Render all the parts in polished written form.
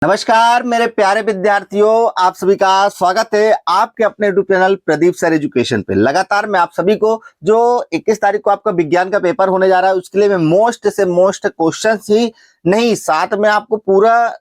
नमस्कार मेरे प्यारे विद्यार्थियों, आप सभी का स्वागत है आपके अपने YouTube channel Pradeep sir education पे। लगातार मैं आप सभी को जो 21 तारीख को आपका विज्ञान का पेपर होने जा रहा है उसके लिए मैं मोस्ट से मोस्ट क्वेश्चंस ही नहीं, साथ में आपको पूरा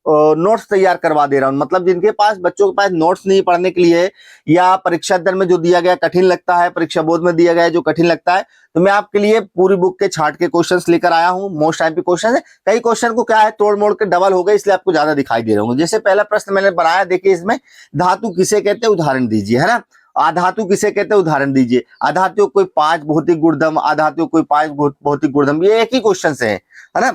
नोट्स तैयार करवा दे रहा हूं। मतलब जिनके पास बच्चों के पास नोट्स नहीं पढ़ने के लिए या परीक्षा दर में जो दिया गया कठिन लगता है, परीक्षा बोर्ड में दिया गया जो कठिन लगता है, तो मैं आपके लिए पूरी बुक के छाट के क्वेश्चंस लेकर आया हूं। मोस्ट टाइम पे क्वेश्चन है, कई क्वेश्चन को क्या है तोड़ मोड़ के डबल हो गए, इसलिए आपको ज्यादा दिखाई दे रहे होंगे। जैसे पहला प्रश्न मैंने बनाया, देखिए इसमें धातु किसे कहते हैं उदाहरण दीजिए, है ना। अधातु किसे कहते हैं उदाहरण दीजिए। अधातु कोई 5 भौतिक गुणधर्म, अधातु कोई 5 भौतिक गुणधर्म, ये एक ही क्वेश्चन है ना।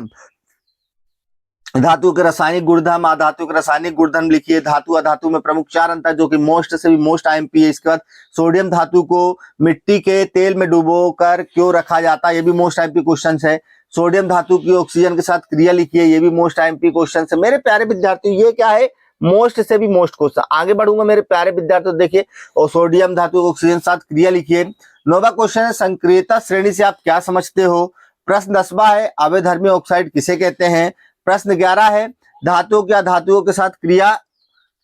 धातु के रासायनिक गुणधर्म, अधातु के रासायनिक गुणधर्म लिखिए। धातु अधातु में प्रमुख 4 अंतर जो कि मोस्ट से भी मोस्ट आईएमपी है। इसके बाद सोडियम धातु को मिट्टी के तेल में डुबोकर क्यों रखा जाता है, ये भी मोस्ट आईएमपी क्वेश्चन है। सोडियम धातु की ऑक्सीजन के साथ क्रिया लिखिए, ये भी मोस्ट आईएमपी क्वेश्चन है। मेरे प्यारे विद्यार्थियों ये क्या है, मोस्ट से भी मोस्ट क्वेश्चन। आगे बढ़ूंगा मेरे प्यारे विद्यार्थियों, देखिए और सोडियम धातु ऑक्सीजन के साथ क्रिया लिखिए। 9वां क्वेश्चन है संक्रियता श्रेणी से आप क्या समझते हो। प्रश्न 10वां है अवधर्मी ऑक्साइड किसे कहते हैं। प्रश्न 11 है धातुओं या धातुओं के साथ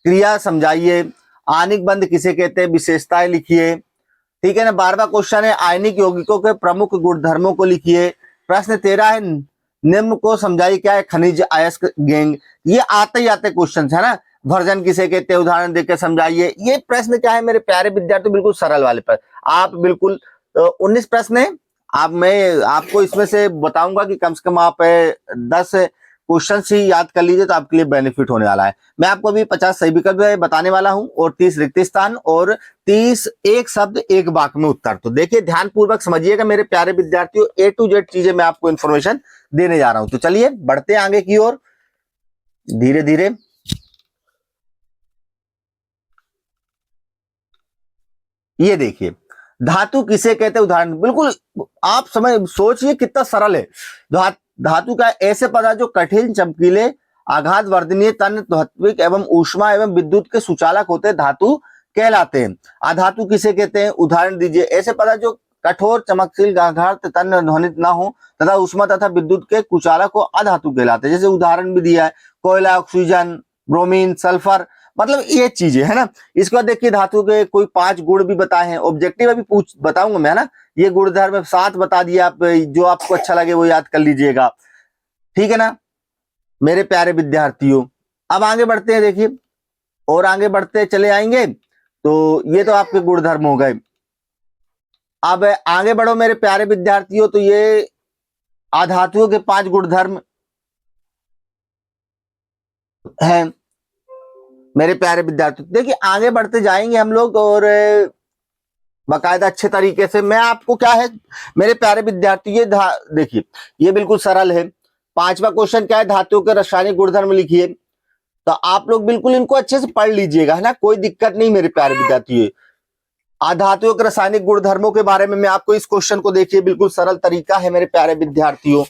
क्रिया समझाइए। आणिक बंध किसे कहते हैं, विशेषताएं लिखिए। ठीक है ना। 12वां क्वेश्चन है आयनिक यौगिकों के प्रमुख गुणधर्मों को लिखिए। प्रश्न 13 है निम्न को समझाइए क्या है खनिज अयस्क गैंग। ये आते ही आते क्वेश्चन है ना। वर्जन किसे कहते हैं उदाहरण देकर समझाइए। ये प्रश्न क्या है मेरे प्यारे विद्यार्थी, बिल्कुल सरल वाले पर आप बिल्कुल 19 प्रश्न है। आप मैं आपको इसमें से बताऊंगा कि कम से कम आप 10 क्वेश्चन ही याद कर लीजिए तो आपके लिए बेनिफिट होने वाला है। मैं आपको अभी 50 सही विकल्प बताने वाला हूं और 30 रिक्त स्थान और 30 एक शब्द एक वाक्य में उत्तर। तो देखिए ध्यान पूर्वक समझिएगा मेरे प्यारे विद्यार्थियों, A to Z चीजें मैं आपको इन्फॉर्मेशन देने जा रहा हूं। तो चलिए बढ़ते हैं आगे की ओर धीरे धीरे। ये देखिए धातु किसे कहते हैं उदाहरण, बिल्कुल आप सोचिए कितना सरल है। धातु का ऐसे पदार्थ जो कठिन, चमकीले, आघात वर्धनीय, तन्य, धात्विक एवं ऊष्मा एवं विद्युत के सुचालक होते हैं, धातु कहलाते हैं। अधातु किसे कहते हैं उदाहरण दीजिए। ऐसे पदार्थ जो कठोर, चमकशील, आघात, तन्य, ध्वनित न हो तथा ऊष्मा तथा विद्युत के कुचालक को अधातु कहलाते हैं। जैसे उदाहरण भी दिया है कोयला, ऑक्सीजन, ब्रोमीन, सल्फर, मतलब ये चीजें है ना। इसके बाद देखिए धातु के कोई 5 गुण भी बताए हैं, ऑब्जेक्टिव अभी बताऊंगा मैं, है ना। ये गुणधर्म 7 बता दिया, आप जो आपको अच्छा लगे वो याद कर लीजिएगा, ठीक है ना मेरे प्यारे विद्यार्थियों। अब आगे बढ़ते हैं, देखिए और आगे बढ़ते चले आएंगे। तो ये तो आपके गुणधर्म हो गए। अब आगे बढ़ो मेरे प्यारे विद्यार्थियों, तो ये अधातुओं के 5 गुणधर्म हैं मेरे प्यारे विद्यार्थी। देखिए आगे बढ़ते जाएंगे हम लोग और बाकायदा अच्छे तरीके से मैं आपको क्या है मेरे प्यारे विद्यार्थी, ये देखिए ये बिल्कुल सरल है। 5वां क्वेश्चन क्या है, धातुओं के रासायनिक गुणधर्म लिखिए। तो आप लोग बिल्कुल इनको अच्छे से पढ़ लीजिएगा, है ना, कोई दिक्कत नहीं मेरे प्यारे विद्यार्थी। धातुओं के रासायनिक गुणधर्मों के बारे में मैं आपको इस क्वेश्चन को देखिए बिल्कुल सरल तरीका है मेरे प्यारे विद्यार्थियों।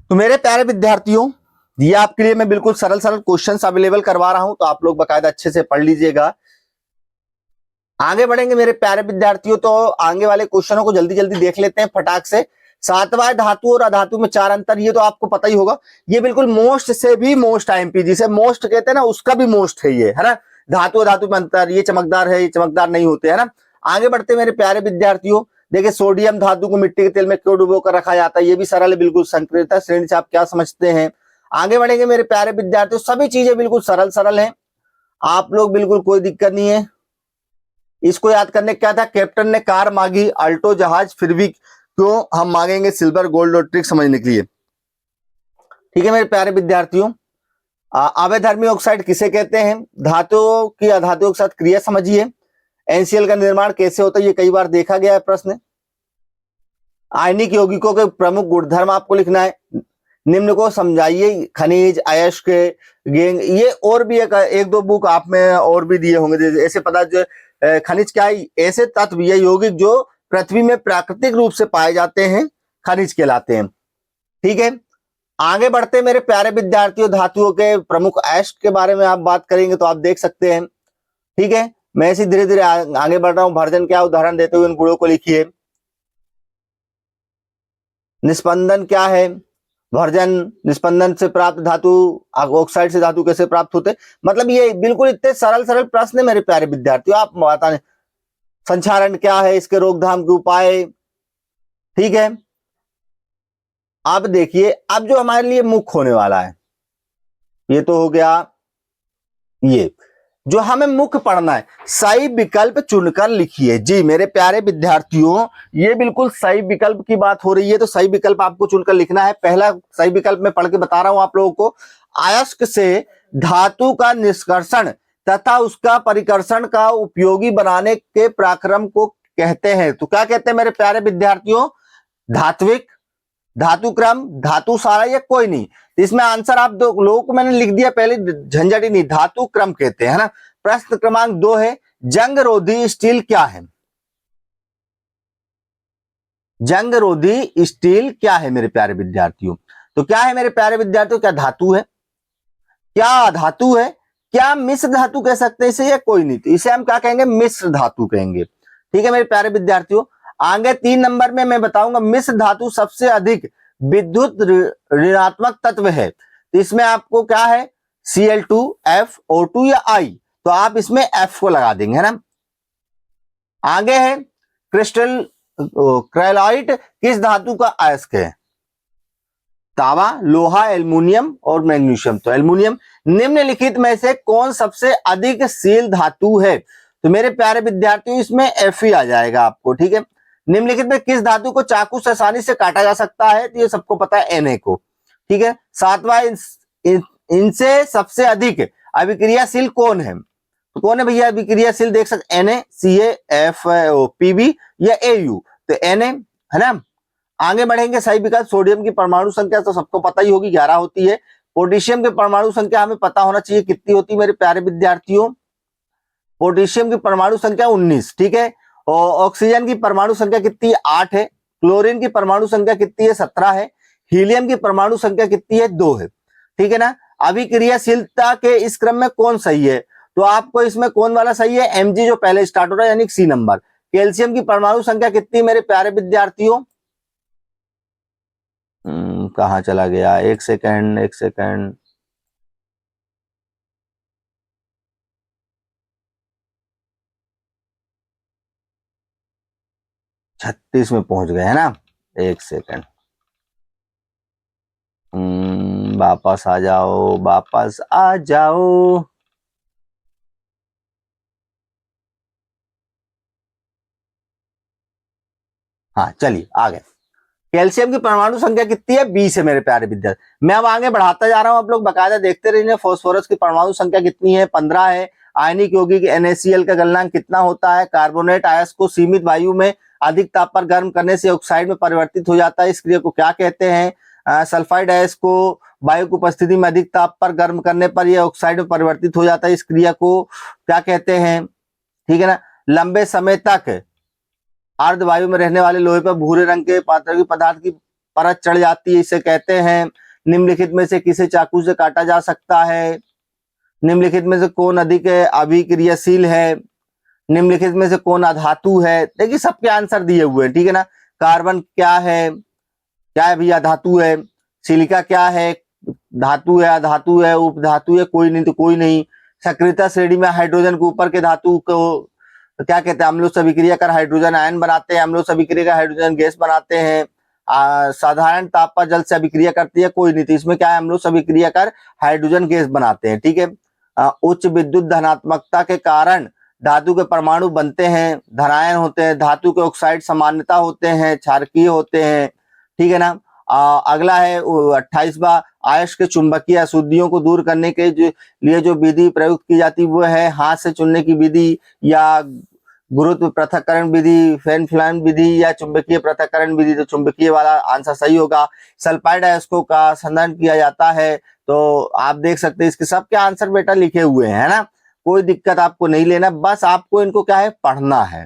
तो मेरे प्यारे विद्यार्थियों ये आपके लिए मैं बिल्कुल सरल क्वेश्चंस अवेलेबल करवा रहा हूं, तो आप लोग बाकायदा अच्छे से पढ़ लीजिएगा। आगे बढ़ेंगे मेरे प्यारे विद्यार्थियों, तो आगे वाले क्वेश्चनों को जल्दी जल्दी देख लेते हैं फटाक से। 7वां धातु और अधातु में 4 अंतर, ये तो आपको पता ही होगा। ये बिल्कुल मोस्ट से भी मोस्ट आईएमपी, जिसे मोस्ट कहते हैं ना उसका भी मोस्ट है ये, है ना। धातु अधातु में अंतर, ये चमकदार है, ये चमकदार नहीं होते, है ना। आगे बढ़ते मेरे प्यारे विद्यार्थियों, देखिए सोडियम धातु को मिट्टी के तेल में क्यों डुबो कर रखा जाता है, ये भी सरल है बिल्कुल। संक्रियता श्रेणी से आप क्या समझते हैं। आगे बढ़ेंगे मेरे प्यारे विद्यार्थियों, सभी चीजें बिल्कुल सरल हैं, आप लोग बिल्कुल कोई दिक्कत नहीं है। इसको याद करने क्या था, कैप्टन ने कार मांगी, अल्टो जहाज, फिर भी क्यों हम मांगेंगे सिल्वर, गोल्ड और ट्रिक समझने के लिए। ठीक है मेरे प्यारे विद्यार्थियों। अवधर्मी ऑक्साइड किसे कहते हैं, धातुओं की अधातुओं के साथ क्रिया समझिए। एनसीएल का निर्माण कैसे होता है, ये कई बार देखा गया है प्रश्न। आयनिक यौगिकों के प्रमुख गुणधर्म आपको लिखना है। निम्न को समझाइए खनिज अयस्क गैंग। ये और भी एक दो बुक आप में और भी दिए होंगे। ऐसे पदार्थ जो खनिज क्या है, ऐसे तत्व या यौगिक जो पृथ्वी में प्राकृतिक रूप से पाए जाते हैं खनिज कहलाते हैं। ठीक है आगे बढ़ते मेरे प्यारे विद्यार्थियों, धातुओं के प्रमुख अयस्क के बारे में आप बात करेंगे तो आप देख सकते हैं। ठीक है मैं ऐसे धीरे धीरे आगे बढ़ रहा हूं। भर्जन क्या, उदाहरण देते हुए इन गुणों को लिखिए। निस्पंदन क्या है, भर्जन, निस्पंदन से प्राप्त धातु, ऑक्साइड से धातु कैसे प्राप्त होते। मतलब ये बिल्कुल इतने सरल सरल प्रश्न है मेरे प्यारे विद्यार्थियों, आप बताएं। संचारण क्या है, इसके रोकथाम के उपाय, ठीक है। अब देखिए, अब जो हमारे लिए मुख्य होने वाला है, ये तो हो गया। ये जो हमें मुख्य पढ़ना है, सही विकल्प चुनकर लिखिए। जी मेरे प्यारे विद्यार्थियों, ये बिल्कुल सही विकल्प की बात हो रही है, तो सही विकल्प आपको चुनकर लिखना है। पहला सही विकल्प मैं पढ़ के बता रहा हूं आप लोगों को। अयस्क से धातु का निष्कर्षण तथा उसका परिकर्षण का उपयोगी बनाने के प्रक्रम को कहते हैं। तो क्या कहते हैं मेरे प्यारे विद्यार्थियों, धात्विक, धातु क्रम, धातु सारा, या कोई नहीं। इसमें आंसर आप दो लोगों को मैंने लिख दिया, पहले झंझट ही नहीं, धातु क्रम कहते हैं, है ना। प्रश्न क्रमांक 2 है, जंग रोधी स्टील क्या है। जंग रोधी स्टील क्या है मेरे प्यारे विद्यार्थियों। तो क्या है मेरे प्यारे विद्यार्थियों, क्या धातु है, क्या धातु है, क्या मिश्र धातु कह सकते हैं इसे, या कोई नहीं। तो इसे हम क्या कहेंगे, मिश्र धातु कहेंगे। ठीक है मेरे प्यारे विद्यार्थियों। आगे 3 नंबर में मैं बताऊंगा, मिश्र धातु सबसे अधिक विद्युत ऋणात्मक तत्व है। तो इसमें आपको क्या है, Cl2, F, O2 या I। तो आप इसमें F को लगा देंगे, है ना। आगे है क्रिस्टल क्राइलाइट किस धातु का अयस्क है। तांबा, लोहा, एल्युमिनियम और मैग्नीशियम। तो एल्युमिनियम। निम्नलिखित में से कौन सबसे अधिक शील धातु है। तो मेरे प्यारे विद्यार्थियों, इसमें F ही आ जाएगा आपको, ठीक है। निम्नलिखित में किस धातु को चाकू से आसानी से काटा जा सकता है। तो ये सबको पता है, Na को, ठीक है। 7वां, इनसे सबसे अधिक अभिक्रियाशील कौन है। तो कौन है भैया अभिक्रियाशील, देख सकते Na, Ca, F, Pb या Au। तो Na, है ना। आगे बढ़ेंगे, सही विकल्प सोडियम की परमाणु संख्या तो सबको पता ही होगी, 11 होती है। पोटेशियम की परमाणु संख्या हमें पता होना चाहिए कितनी होती है मेरे प्यारे विद्यार्थियों। पोटेशियम की परमाणु संख्या 19, ठीक है। और ऑक्सीजन की परमाणु संख्या कितनी है, 8 है। क्लोरीन की परमाणु संख्या कितनी है, 17 है। हीलियम की परमाणु संख्या कितनी है, 2 है, ठीक है ना। अभिक्रियाशीलता के इस क्रम में कौन सही है। तो आपको इसमें कौन वाला सही है, Mg जो पहले स्टार्ट हो रहा है, यानी सी नंबर। कैल्शियम की परमाणु संख्या कितनी मेरे प्यारे विद्यार्थियों, कहां चला गया, एक सेकंड एक सेकंड। छत्तीस में पहुंच गए, है ना। एक सेकंड, वापस आ जाओ, वापस आ जाओ। हाँ चलिए आ गए। कैल्शियम की परमाणु संख्या कितनी है, 20 है मेरे प्यारे विद्यार्थी। मैं अब आगे बढ़ाता जा रहा हूं, आप लोग बकायदा देखते रहिए। फास्फोरस की परमाणु संख्या कितनी है, 15 है। आयनिक यौगिक NaCl का गलनांक कितना होता है। कार्बोनेट अयस्क को सीमित वायु में अधिक ताप पर गर्म करने से ऑक्साइड में परिवर्तित हो जाता है, इस क्रिया को क्या कहते हैं। सल्फाइड अयस्क को वायु की उपस्थिति में अधिक ताप पर गर्म करने पर यह ऑक्साइड में परिवर्तित हो जाता है, इस क्रिया को क्या कहते हैं, ठीक है ना। लंबे समय तक अर्धवायु में रहने वाले लोहे पर भूरे रंग के पारदर्शी पदार्थ की परत चढ़ जाती है, इसे कहते हैं। निम्नलिखित में से किसे चाकू से काटा जा सकता है। निम्नलिखित में से कौन अधिक अभिक्रियाशील है। निम्नलिखित में से कौन अधातु है। देखिए सबके आंसर दिए हुए हैं, ठीक है ना। कार्बन क्या है, क्या है भैया, धातु है। सिलिका क्या है, धातु है, अधातु है, उपधातु है, कोई नहीं तो कोई नहीं। सक्रियता श्रेणी में हाइड्रोजन के ऊपर के धातु को तो क्या कहते हैं, अम्लों से अभिक्रिया कर हाइड्रोजन आयन बनाते हैं, अम्लों से अभिक्रिया कर हाइड्रोजन गैस बनाते हैं। साधारण ताप पर जल से अभिक्रिया करती है, कोई नहीं। तो इसमें क्या है, अम्लों से अभिक्रिया कर हाइड्रोजन गैस बनाते हैं, ठीक है। उच्च विद्युत धनात्मकता के कारण धातु के परमाणु बनते हैं, धनायन होते हैं। धातु के ऑक्साइड सामान्यता होते हैं, क्षारकीय होते हैं, ठीक है ना। अगला है 28वां, अयस्क के चुंबकीय अशुद्धियों को दूर करने के लिए जो विधि प्रयुक्त की जाती है वो है हाथ से चुनने की विधि, या गुरुत्व पृथक्करण विधि, फैन फ्लान विधि, या चुंबकीय पृथक्करण विधि। तो चुंबकीय वाला आंसर सही होगा। सल्फाइड अयस्कों का संधारण किया जाता है। तो आप देख सकते हैं इसके सबके आंसर बेटा लिखे हुए हैं, है ना। कोई दिक्कत आपको नहीं लेना, बस आपको इनको क्या है, पढ़ना है,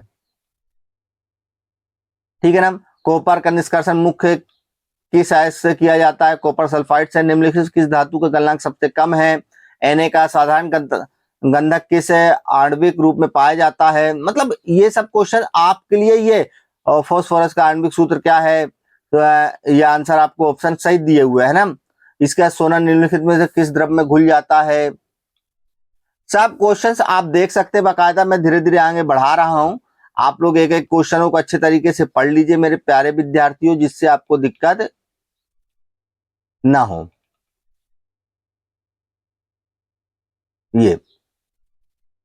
ठीक है ना। कॉपर का निष्कर्षण मुख्य किस अयस्क से किया जाता है, कॉपर सल्फाइड से। निम्नलिखित किस धातु का गलनांक सबसे कम है। Na का साधारण गंधक किस आणविक रूप में पाया जाता है। मतलब ये सब क्वेश्चन आपके लिए ये फास्फोरस का आणविक सूत्र क्या है, तो ये आंसर आपको ऑप्शन सही दिए हुए है ना। इसका सोना निम्नलिखित में से किस द्रव में घुल जाता है। सब क्वेश्चंस आप देख सकते हैं बाकायदा, मैं धीरे धीरे आगे बढ़ा रहा हूं। आप लोग एक एक क्वेश्चनों को अच्छे तरीके से पढ़ लीजिए मेरे प्यारे विद्यार्थियों, जिससे आपको दिक्कत ना हो। ये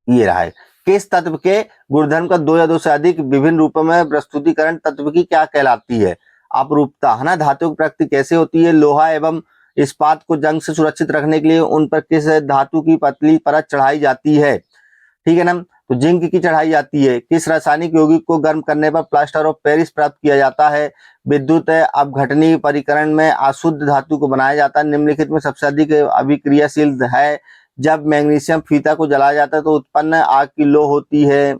रहा है, किस तत्व के गुणधर्म का दो या दो से अधिक विभिन्न रूपों में प्रस्तुतिकरण तत्व की क्या कहलाती है। अपरूपता है ना। धातु की प्रकृति कैसे होती है। लोहा एवं इस्पात को जंग से सुरक्षित रखने के लिए उन पर किस धातु की पतली परत चढ़ाई जाती है, ठीक है ना। तो जिंक की चढ़ाई जाती है। किस रासायनिक यौगिक को गर्म करने पर प्लास्टर ऑफ पेरिस प्राप्त किया जाता है। विद्युत अपघटनी परिकरण में अशुद्ध धातु को बनाया जाता है। निम्नलिखित में सबसे अधिक अभिक्रियाशील है। जब मैग्नीशियम फीता को जलाया जाता है तो उत्पन्न आग की लौ होती है।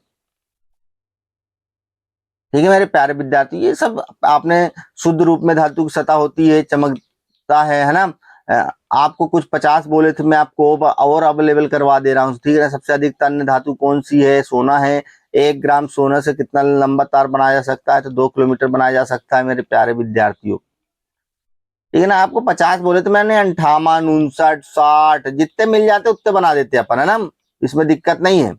ठीक है मेरे प्यारे विद्यार्थी, ये सब आपने शुद्ध रूप में धातु की सतह होती है, चमकता है ना। आपको कुछ 50 बोले थे, मैं आपको और अवेलेबल करवा दे रहा हूँ, ठीक है ना। सबसे अधिक तन्य धातु कौन सी है, सोना है। 1 ग्राम सोना से कितना लंबा तार बनाया जा सकता है, तो 2 किलोमीटर बनाया जा सकता है मेरे प्यारे विद्यार्थियों, ठीक है ना। आपको 50 बोले तो मैंने 58, 59, 60 जितने मिल जाते उतने बना देते अपन, है ना। इसमें दिक्कत नहीं है,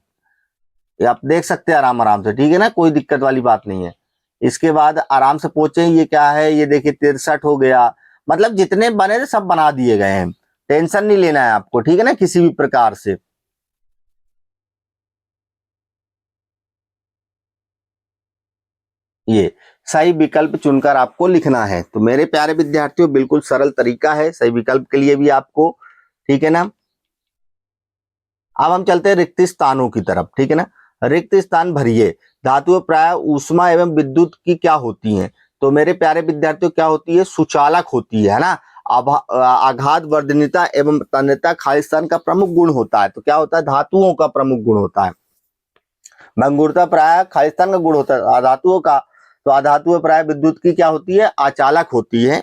ये आप देख सकते हैं आराम आराम से, ठीक है ना, कोई दिक्कत वाली बात नहीं है। इसके बाद आराम से पूछे ये क्या है, ये देखिए 63 हो गया। मतलब जितने बने थे सब बना दिए गए हैं, टेंशन नहीं लेना है आपको, ठीक है ना, किसी भी प्रकार से। ये सही विकल्प चुनकर आपको लिखना है। तो मेरे प्यारे विद्यार्थियों बिल्कुल सरल तरीका है सही विकल्प के लिए भी आपको, ठीक है ना। अब हम चलते हैं रिक्त स्थानों की तरफ, ठीक है ना। रिक्त स्थान भरिए। धातुएं प्राय ऊष्मा एवं विद्युत की क्या होती हैं। तो मेरे प्यारे विद्यार्थियों क्या होती है, सुचालक होती है ना। आघात वर्धनीयता एवं तन्यता खालिस्तान का प्रमुख गुण होता है। तो क्या होता है, धातुओं का प्रमुख गुण होता है। भंगुरता प्राय खालिस्तान का गुण होता है अधातुओं का। तो अधातुएं प्राय विद्युत की क्या होती है, आचालक होती है,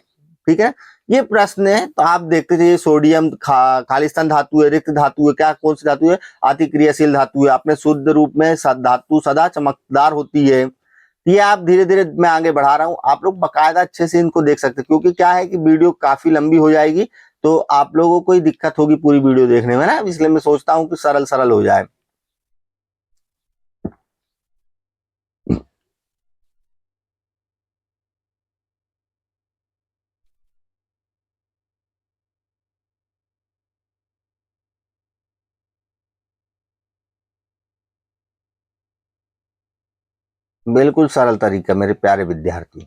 ठीक है। ये प्रश्न है तो आप देखते थे, सोडियम खालिस्तान धातु है, रिक्त धातु है, क्या कौन सी धातु है, अति क्रियाशील धातु है। अपने शुद्ध रूप में धातु सदा चमकदार होती है। ये आप धीरे धीरे मैं आगे बढ़ा रहा हूं, आप लोग बकायदा अच्छे से इनको देख सकते हैं, क्योंकि क्या है कि वीडियो काफी लंबी हो जाएगी, तो आप लोगों को ही दिक्कत होगी पूरी वीडियो देखने में ना, इसलिए मैं सोचता हूँ कि सरल सरल हो जाए। बिल्कुल सरल तरीका मेरे प्यारे विद्यार्थी,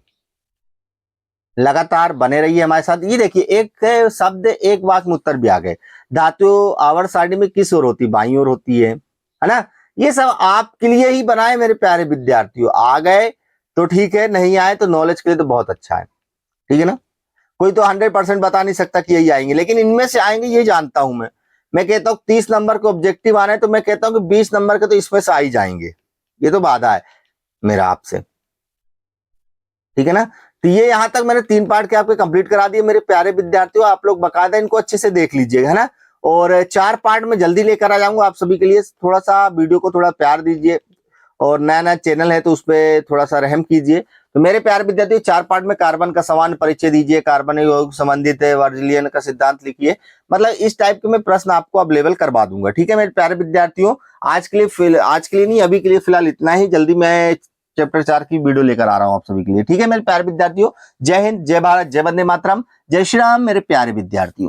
लगातार बने रहिए हमारे साथ। ये देखिए एक शब्द एक वाक्य में उत्तर भी आ गए। धातु आवर्त सारणी में किस ओर होती, बाईं ओर होती है ना। ये सब आपके लिए ही बनाए मेरे प्यारे विद्यार्थियों, आ गए तो ठीक है, नहीं आए तो नॉलेज के लिए तो बहुत अच्छा है, ठीक है ना। कोई तो 100% बता नहीं सकता कि यही आएंगे, लेकिन इनमें से आएंगे ये जानता हूं मैं कहता हूं 30 नंबर के ऑब्जेक्टिव आने, तो मैं कहता हूं कि 20 नंबर के तो इसमें से आ ही जाएंगे, ये तो वादा है मेरा आपसे, ठीक है ना। तो ये यहां तक मैंने 3 पार्ट के आपके कंप्लीट करा दिए मेरे प्यारे विद्यार्थियों, आप लोग बकायदा इनको अच्छे से देख लीजिएगा, है ना। और 4 पार्ट में जल्दी लेकर आ जाऊंगा आप सभी के लिए। थोड़ा सा वीडियो को थोड़ा प्यार दीजिए, और नया नया चैनल है तो उस पर थोड़ा सा रहम कीजिए। तो मेरे प्यारे विद्यार्थियों 4 पार्ट में कार्बन का सामान्य परिचय दीजिए, कार्बन यौगिक संबंधित है, वर्जिलियन का सिद्धांत लिखिए। मतलब इस टाइप के मैं प्रश्न आपको अवेलेबल करवा दूंगा, ठीक है मेरे प्यारे विद्यार्थियों। आज के लिए नहीं, अभी के लिए फिलहाल इतना ही। जल्दी मैं चैप्टर 4 की वीडियो लेकर आ रहा हूं आप सभी के लिए, ठीक है मेरे प्यारे विद्यार्थियों। जय हिंद, जय भारत, जय वंदे मातरम, जय श्री राम मेरे प्यारे विद्यार्थियों।